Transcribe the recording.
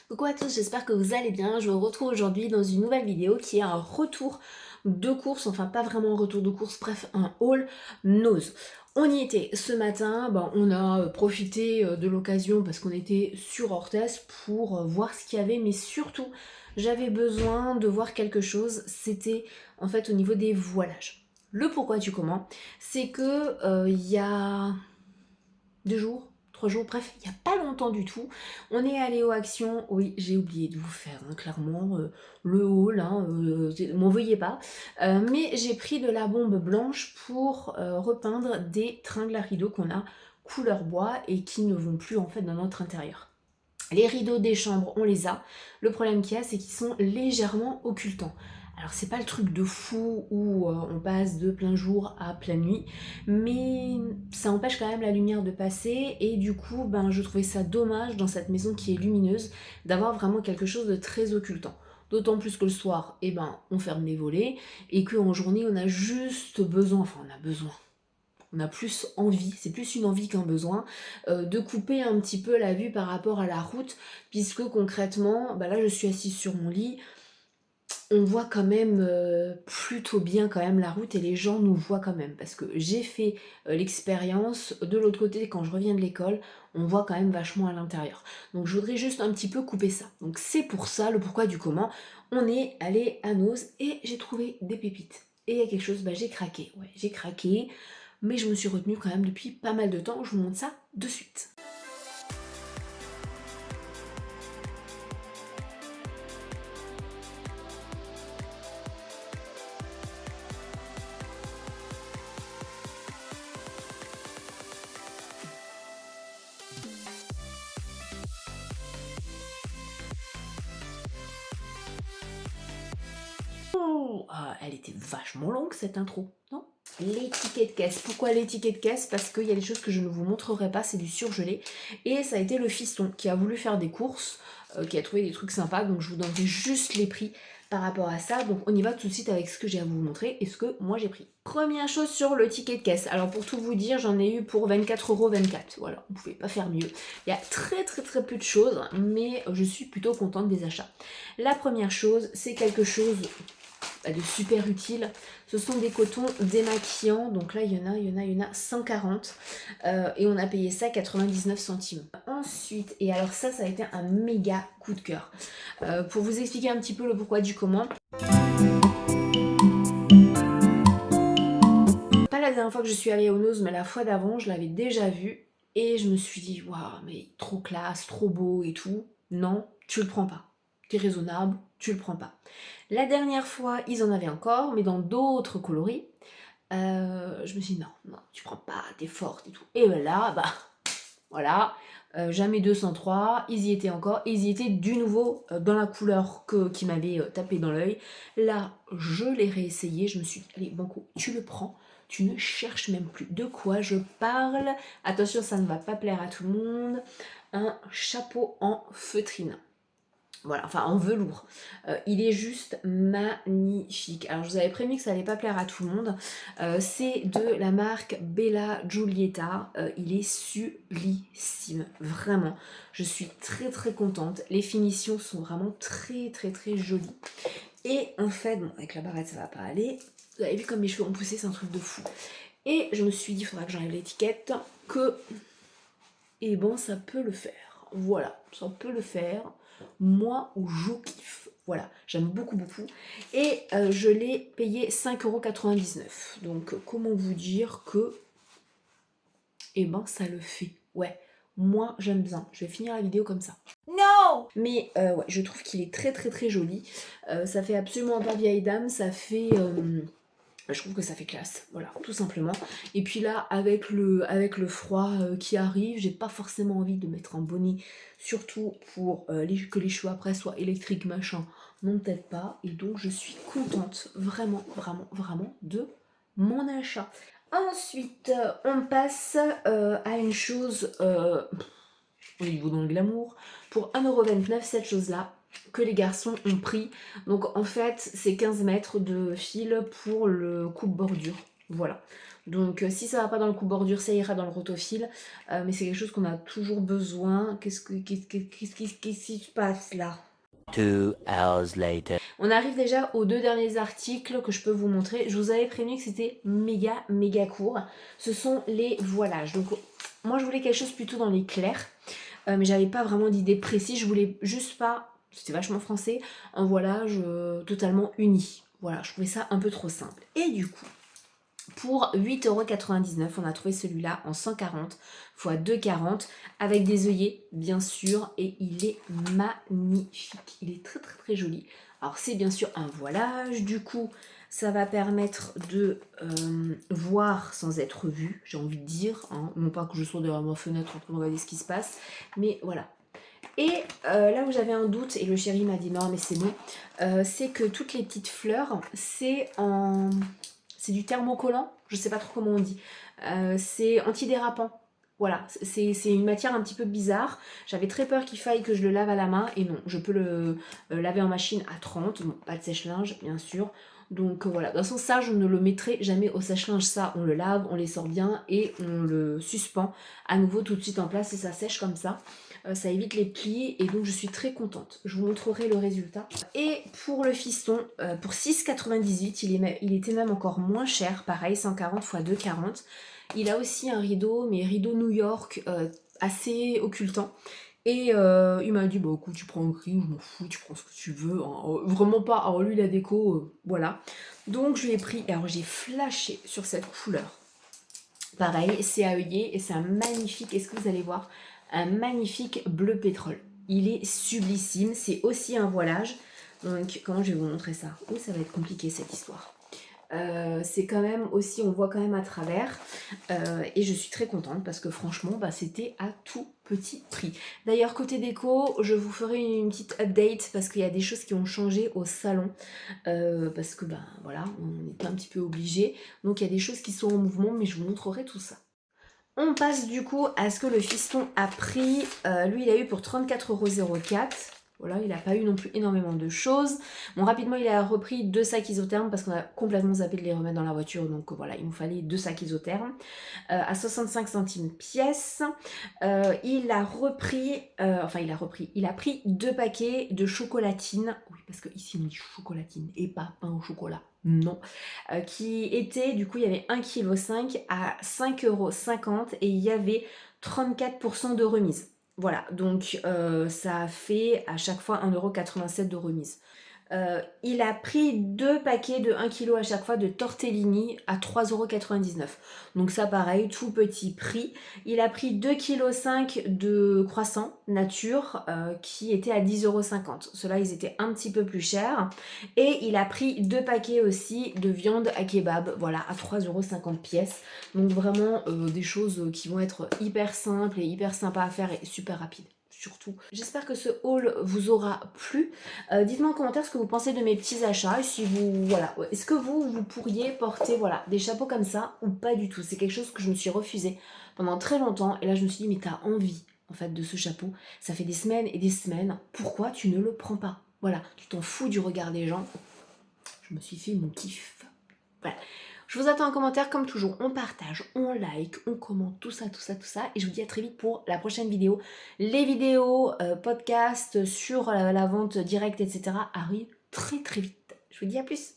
Coucou à tous, j'espère que vous allez bien. Je vous retrouve aujourd'hui dans une nouvelle vidéo qui est un retour de course, enfin pas vraiment un retour de course, bref un haul nose. On y était ce matin, on a profité de l'occasion parce qu'on était sur Orthez pour voir ce qu'il y avait, mais surtout j'avais besoin de voir quelque chose, c'était en fait au niveau des voilages. Le pourquoi du comment, c'est que il y a 2 jours, 3 jours, bref, il n'y a pas longtemps du tout. On est allé aux actions, oui, j'ai oublié de vous faire, hein, clairement, le haul, m'en veuillez pas. Mais j'ai pris de la bombe blanche pour repeindre des tringles à rideaux qu'on a couleur bois et qui ne vont plus en fait dans notre intérieur. Les rideaux des chambres, on les a. Le problème qu'il y a, c'est qu'ils sont légèrement occultants. Alors c'est pas le truc de fou où on passe de plein jour à pleine nuit, mais ça empêche quand même la lumière de passer et du coup je trouvais ça dommage dans cette maison qui est lumineuse d'avoir vraiment quelque chose de très occultant. D'autant plus que le soir, on ferme les volets et qu'en journée on a juste besoin, on a plus envie, c'est plus une envie qu'un besoin, de couper un petit peu la vue par rapport à la route, puisque concrètement, là je suis assise sur mon lit, on voit quand même plutôt bien quand même la route et les gens nous voient quand même, parce que j'ai fait l'expérience, de l'autre côté quand je reviens de l'école, on voit quand même vachement à l'intérieur. Donc je voudrais juste un petit peu couper ça. Donc c'est pour ça, le pourquoi du comment, on est allé à Nose et j'ai trouvé des pépites. Et il y a quelque chose, j'ai craqué, ouais, j'ai craqué, mais je me suis retenue quand même depuis pas mal de temps, je vous montre ça de suite. Oh, elle était vachement longue cette intro, non? Les tickets de caisse. Pourquoi les tickets de caisse? Parce qu'il y a des choses que je ne vous montrerai pas, c'est du surgelé. Et ça a été le fiston qui a voulu faire des courses, qui a trouvé des trucs sympas, donc je vous donnerai juste les prix par rapport à ça. Donc on y va tout de suite avec ce que j'ai à vous montrer et ce que moi j'ai pris. Première chose sur le ticket de caisse. Alors pour tout vous dire, j'en ai eu pour 24,24 €. Voilà, vous pouvez pas faire mieux. Il y a très peu de choses, mais je suis plutôt contente des achats. La première chose, c'est quelque chose de super utile. Ce sont des cotons démaquillants. Donc là, il y en a 140. Et on a payé ça 99 centimes. Ensuite, et alors ça a été un méga coup de cœur. Pour vous expliquer un petit peu le pourquoi du comment. Pas la dernière fois que je suis allée au Nose, mais la fois d'avant, je l'avais déjà vu. Et je me suis dit, waouh, mais trop classe, trop beau et tout. Non, tu le prends pas. T'es raisonnable, tu le prends pas. La dernière fois, ils en avaient encore, mais dans d'autres coloris. Je me suis dit, non, tu prends pas, t'es forte et tout. Et là, voilà, jamais 203, ils y étaient encore, et ils y étaient du nouveau dans la couleur qui m'avait tapé dans l'œil. Là, je l'ai réessayé, je me suis dit, allez, banco, tu le prends, tu ne cherches même plus. De quoi je parle? Attention, ça ne va pas plaire à tout le monde. Un chapeau en feutrine. Voilà, enfin en velours. Il est juste magnifique. Alors je vous avais prévenu que ça allait pas plaire à tout le monde. C'est de la marque Bella Giulietta. Il est sublissime, vraiment. Je suis très contente. Les finitions sont vraiment très jolies. Et en fait, bon, avec la barrette ça va pas aller. Vous avez vu comme mes cheveux ont poussé, c'est un truc de fou. Et je me suis dit, il faudra que j'enlève l'étiquette, que ça peut le faire. Voilà, ça peut le faire. Moi où je kiffe. Voilà, j'aime beaucoup. Et je l'ai payé 5,99 €. Donc comment vous dire que ça le fait. Ouais, moi j'aime bien. Je vais finir la vidéo comme ça. Non. Mais ouais, je trouve qu'il est très joli. Ça fait absolument pas vieille dame, ça fait... je trouve que ça fait classe, voilà, tout simplement. Et puis là, avec le froid qui arrive, j'ai pas forcément envie de mettre un bonnet, surtout pour que les cheveux après soient électriques, machin, non peut-être pas. Et donc je suis contente, vraiment de mon achat. Ensuite, on passe à une chose au niveau dans le glamour. Pour 1,29 €, cette chose-là, que les garçons ont pris. Donc en fait, c'est 15 mètres de fil pour le coupe-bordure. Voilà. Donc si ça va pas dans le coup bordure, ça ira dans le rotofil. Mais c'est quelque chose qu'on a toujours besoin. Qu'est-ce qui se passe là? 2 hours later. On arrive déjà aux 2 derniers articles que je peux vous montrer. Je vous avais prévenu que c'était méga court. Ce sont les voilages. Donc moi je voulais quelque chose plutôt dans les clairs. Mais j'avais pas vraiment d'idée précise. Je voulais juste pas, c'était vachement français, un voilage totalement uni. Voilà, je trouvais ça un peu trop simple. Et du coup, pour 8,99 €, on a trouvé celui-là en 140 x 2,40 avec des œillets, bien sûr, et il est magnifique. Il est très joli. Alors, c'est bien sûr un voilage, du coup, ça va permettre de voir sans être vu, j'ai envie de dire. Hein. Non pas que je sois derrière ma fenêtre en train de regarder ce qui se passe, mais voilà. Et là où j'avais un doute, et le chéri m'a dit non, mais c'est bon, c'est que toutes les petites fleurs, c'est du thermocollant, je sais pas trop comment on dit. C'est antidérapant. Voilà, c'est une matière un petit peu bizarre. J'avais très peur qu'il faille que je le lave à la main, et non, je peux le laver en machine à 30. Bon, pas de sèche-linge, bien sûr. Donc voilà, de toute façon, ça, je ne le mettrai jamais au sèche-linge. Ça, on le lave, on les sort bien, et on le suspend à nouveau tout de suite en place, et ça sèche comme ça. Ça évite les plis, et donc je suis très contente. Je vous montrerai le résultat. Et pour le fiston, pour 6,98 €, il était même encore moins cher, pareil, 140 x 2,40. Il a aussi un rideau, mais rideau New York, assez occultant. Et il m'a dit, bah écoute, tu prends un gris, je m'en fous, tu prends ce que tu veux. Hein. Vraiment pas, alors lui la déco, voilà. Donc je lui ai pris, alors j'ai flashé sur cette couleur. Pareil, c'est à œillet et c'est un magnifique, est-ce que vous allez voir, un magnifique bleu pétrole. Il est sublissime, c'est aussi un voilage. Donc comment je vais vous montrer ça? Oh, ça va être compliqué cette histoire. C'est quand même aussi, on voit quand même à travers. Et je suis très contente parce que franchement, bah, c'était à tout petit prix. D'ailleurs, côté déco, je vous ferai une petite update parce qu'il y a des choses qui ont changé au salon. Parce que, ben voilà, on est un petit peu obligé. Donc il y a des choses qui sont en mouvement, mais je vous montrerai tout ça. On passe du coup à ce que le fiston a pris. Lui, il a eu pour 34,04 €. Voilà, il n'a pas eu non plus énormément de choses. Bon, rapidement, il a repris 2 sacs isothermes parce qu'on a complètement zappé de les remettre dans la voiture. Donc voilà, il nous fallait 2 sacs isothermes à 65 centimes pièce. Il a pris 2 paquets de chocolatine. Oui, parce que ici on dit chocolatine et pas pain au chocolat. Non. Qui était, du coup, il y avait 1,5 kg à 5,50 € et il y avait 34% de remise. Voilà, donc ça a fait à chaque fois 1,87 € de remise. Il a pris 2 paquets de 1 kg à chaque fois de tortellini à 3,99 €. Donc ça pareil, tout petit prix. Il a pris 2,5 kg de croissants nature qui étaient à 10,50 €. Ceux-là, ils étaient un petit peu plus chers. Et il a pris 2 paquets aussi de viande à kebab, voilà, à 3,50 € pièce. Donc vraiment des choses qui vont être hyper simples et hyper sympas à faire et super rapides. Surtout. J'espère que ce haul vous aura plu. Dites-moi en commentaire ce que vous pensez de mes petits achats. Et si vous, voilà, est-ce que vous pourriez porter voilà, des chapeaux comme ça ou pas du tout? C'est quelque chose que je me suis refusée pendant très longtemps. Et là, je me suis dit, mais t'as envie en fait de ce chapeau. Ça fait des semaines et des semaines. Pourquoi tu ne le prends pas? Voilà, tu t'en fous du regard des gens. Je me suis fait mon kiff. Voilà. Je vous attends en commentaire comme toujours, on partage, on like, on commente, tout ça. Et je vous dis à très vite pour la prochaine vidéo. Les vidéos, podcasts sur la vente directe, etc. arrivent très vite. Je vous dis à plus.